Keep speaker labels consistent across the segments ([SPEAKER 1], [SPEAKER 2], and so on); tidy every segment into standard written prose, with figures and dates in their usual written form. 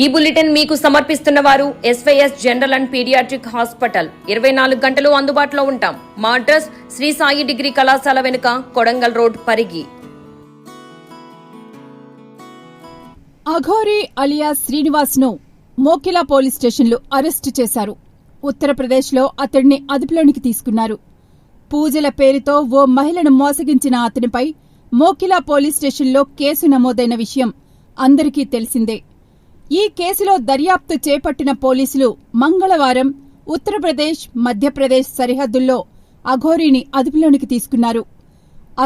[SPEAKER 1] ఈ బులెటిన్ మీకు సమర్పిస్తున్న వారు SYS general and paediatric hospital 24 గంటలు అందుబాటులో ఉంటాం. మా అడ్రస్ శ్రీ సాయి డిగ్రీ కళాశాల వెనుక కొడంగల్ రోడ్ పరిగి.
[SPEAKER 2] అఘోరి అలియాస్ శ్రీనివాస్ ను మోకిలా పోలీస్ స్టేషన్లో అరెస్టు చేశారు. ఉత్తరప్రదేశ్లో అతడిని అదుపులోనికి తీసుకున్నారు. పూజల పేరుతో ఓ మహిళను మోసగించిన అతనిపై మోకిలా పోలీస్ స్టేషన్లో కేసు నమోదైన విషయం అందరికీ తెలిసిందే. ఈ కేసులో దర్యాప్తు చేపట్టిన పోలీసులు మంగళవారం ఉత్తరప్రదేశ్, మధ్యప్రదేశ్ సరిహద్దుల్లో అఘోరీని అదుపులోనికి తీసుకున్నారు.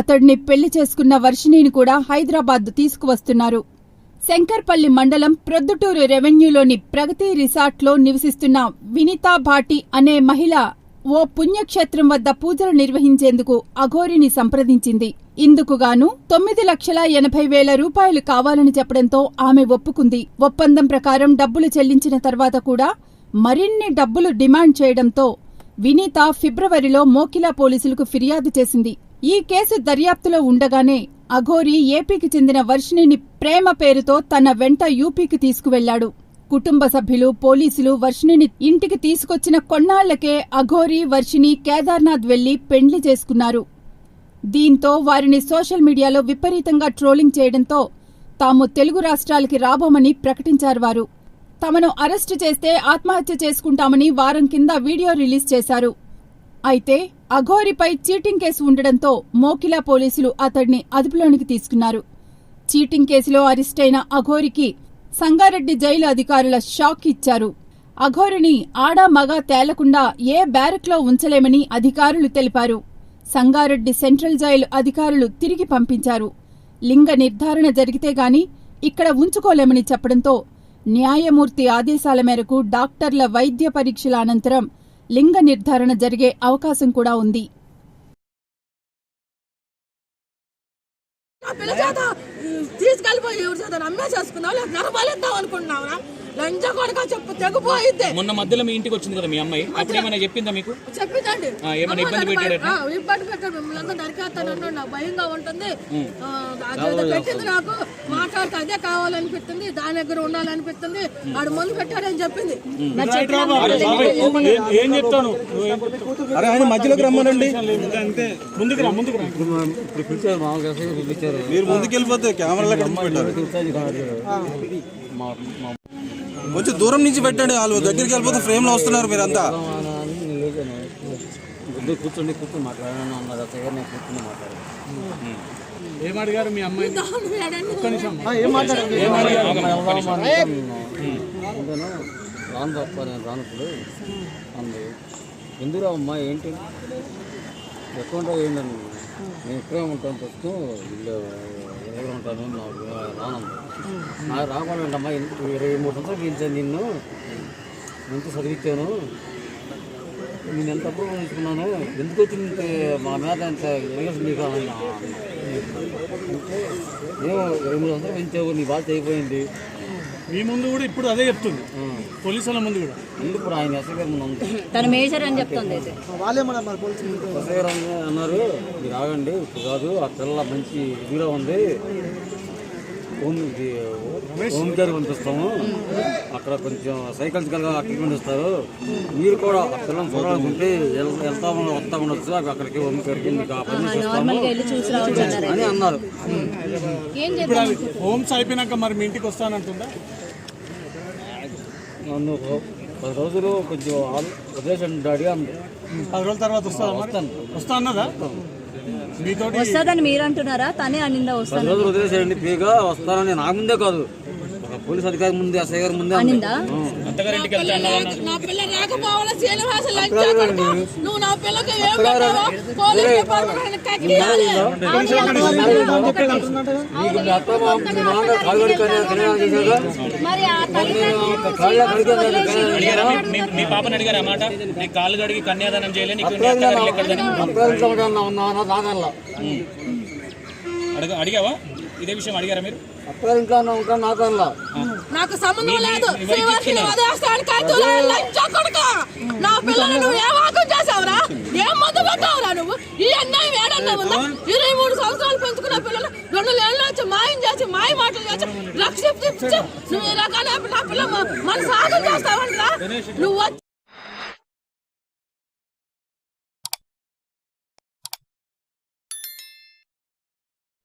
[SPEAKER 2] అతడిని పెళ్లి చేసుకున్న వర్షిణిని కూడా హైదరాబాద్ తీసుకువస్తున్నారు. శంకర్పల్లి మండలం ప్రొద్దుటూరు రెవెన్యూలోని ప్రగతి రిసార్ట్లో నివసిస్తున్న వినీతా భాటి అనే మహిళ ఓ పుణ్యక్షేత్రం వద్ద పూజలు నిర్వహించేందుకు అఘోరిని సంప్రదించింది. ఇందుకుగాను 9,80,000 రూపాయలు కావాలని చెప్పడంతో ఆమె ఒప్పుకుంది. ఒప్పందం ప్రకారం డబ్బులు చెల్లించిన తర్వాత కూడా మరిన్ని డబ్బులు డిమాండ్ చేయడంతో వినీత ఫిబ్రవరిలో మోకిలా పోలీసులకు ఫిర్యాదు చేసింది. ఈ కేసు దర్యాప్తులో ఉండగానే అఘోరి ఏపీకి చెందిన వర్షిణిని ప్రేమ పేరుతో తన వెంట యూపీకి తీసుకువెళ్లాడు. కుటుంబ సభ్యులు, పోలీసులు వర్షిణిని ఇంటికి తీసుకొచ్చిన కొన్నాళ్లకే అఘోరి, వర్షిణి కేదార్నాథ్ వెళ్లి పెండ్లి చేసుకున్నారు. దీంతో వారిని సోషల్ మీడియాలో విపరీతంగా ట్రోలింగ్ చేయడంతో తాము తెలుగు రాష్ట్రాలకి రాబోమని ప్రకటించారు. వారు తమను అరెస్టు చేస్తే ఆత్మహత్య చేసుకుంటామని వారం కింద వీడియో రిలీజ్ చేశారు. అయితే అఘోరిపై చీటింగ్ కేసు ఉండడంతో మోకిలా పోలీసులు అతడిని అదుపులోనికి తీసుకున్నారు. చీటింగ్ కేసులో అరెస్టైన అఘోరికి సంగారెడ్డి జైలు అధికారుల షాక్ ఇచ్చారు. అఘోరిని ఆడా మగా తేలకుండా ఏ బ్యారక్లో ఉంచలేమని అధికారులు తెలిపారు. సంగారెడ్డి సెంట్రల్ జైలు అధికారులు తిరిగి పంపించారు. లింగ నిర్ధారణ జరిగితే గాని ఇక్కడ ఉంచుకోలేమని చెప్పడంతో న్యాయమూర్తి ఆదేశాల మేరకు డాక్టర్ల వైద్య పరీక్షల అనంతరం లింగ నిర్ధారణ జరిగే అవకాశం కూడా ఉంది.
[SPEAKER 3] తీసుకెళ్ళిపోయి ఎవరు చేత అమ్మే చేసుకున్నావు లేదా నరబలిద్దాం అనుకుంటున్నావురా? లంచ కొడక చెప్పు తెగిపోయిద్ది.
[SPEAKER 4] మొన్న మధ్యలో మీ ఇంటికి వచ్చింది కదా మీ అమ్మాయి, అప్పుడు ఏమైనా చెప్పిందా మీకు?
[SPEAKER 3] చెప్పిందండి.
[SPEAKER 4] ఏమైనా ఇబ్బంది పెట్టాడు?
[SPEAKER 3] ఇబ్బంది పెట్టాడు. మిమ్మల్ని అంతా నరికేస్తానన్నాడు. నాకు భయంగా ఉంటుంది. పెట్టింది నాకు మాట్లాడితే అదే కావాలనిపిస్తుంది, దాని దగ్గర ఉండాలనిపిస్తుంది. వాడు ముందు పెట్టాడని చెప్పింది.
[SPEAKER 5] ఏం చెప్తాను మధ్యలోకి రమ్మనండి. మీరు ముందుకు వెళ్ళిపోతే కెమెరాలో కొంచెం దూరం నుంచి పెట్టండి. వాళ్ళు దగ్గరికి వెళ్ళిపోతే ఫ్రేమ్ లో వస్తున్నారు మీరంతా.
[SPEAKER 6] కూర్చొని మాట్లాడాను అన్నారు. కూర్చొని మాట్లాడారు.
[SPEAKER 4] ఏమడిగారు మీ అమ్మాయి?
[SPEAKER 6] రాను తప్ప నేను రానప్పుడు అంది. ఎందుకు అమ్మా ఏంటి ఎక్కడ ఉంటావు ఏంటని? నేను ఇక్కడే ఉంటాను, ప్రస్తుతం ఎవరు ఉంటాను, రానమ్మా. నాకు రాకూడదమ్మా. 23 సంవత్సరాలు పెంచాను నిన్ను, ఎంత చదివించాను, నేను ఎంత అప్రూవ్ తీసుకున్నాను, ఎందుకు వచ్చింది మా మీద ఎంత నీకు అంటే ఏమో 23 సంవత్సరాలు పెంచావు, నీ బాధ్యత అయిపోయింది.
[SPEAKER 5] మీ ముందు కూడా ఇప్పుడు అదే చెప్తుంది, పోలీసుల ముందు కూడా.
[SPEAKER 6] ఎందుకు ఇప్పుడు ఆయన ఎస్ఐ గారు ముందు
[SPEAKER 7] తన మేజర్ అని చెప్తుంది.
[SPEAKER 6] ఎస్ఐ గారు అన్నారు, మీరు ఆగండి ఇప్పుడు కాదు, ఆ పిల్ల మంచి ఇదిగా ఉంది, హోమ్ కేర్ పంపిస్తాము, అక్కడ కొంచెం సైకలాజికల్గా ట్రీట్మెంట్ ఇస్తారు, మీరు కూడా ఆ పిల్లల్ని చూడాలనుకుంటే వస్తా ఉండొచ్చు అక్కడికి, హోమ్ కేర్కి మీకు ఆ పని చేస్తాము అని అన్నారు.
[SPEAKER 5] హోమ్స్ అయిపోయినాక మరి మీ ఇంటికి వస్తానంటుందా?
[SPEAKER 6] నన్ను 10 రోజులు కొంచెం వదిలేసండి డాడీ అంది.
[SPEAKER 5] 10 రోజుల తర్వాత వస్తా అన్నదా?
[SPEAKER 7] వస్తుందని మీరు అంటున్నారా? తనే అనిందా?
[SPEAKER 6] 10 రోజులు వదిలేసేయండి ఫ్రీగా వస్తానని నా ముందే కాదు, ఒక పోలీస్ అధికారి ముందే, ఎస్ఐ గారి ముందే అనిందా.
[SPEAKER 3] నా పిల్ల రాకపోవాలా శ్రీనివాస నువ్వు నా పిల్లకి ఏం పెట్టావో పోలీస్ డిపార్ట్మెంట్ కక్కియాలి.
[SPEAKER 4] మీ పాపని అడిగారు అన్నమాట, నీ కాళ్ళు కడిగి కన్యాదానం చేయలేదు, అడిగావా? ఇదే విషయం అడిగారా మీరు?
[SPEAKER 3] నాకు సంబంధం లేదు. నా పిల్లలు నువ్వు ఏ వాకం చేసావురా? ఏం మందు పెట్టావురా నువ్వు? ఈ అన్యాయం ఏడన్నా ఉందా? 23 సంవత్సరాలు పెంచుకున్న పిల్లలు 2 ఏళ్ళ నుంచి మాయం చేసి మాయ మాటలు చేసి లక్ష నువ్వు ఈ రకాల నా పిల్ల మన సాధన చేస్తావంటరా నువ్వు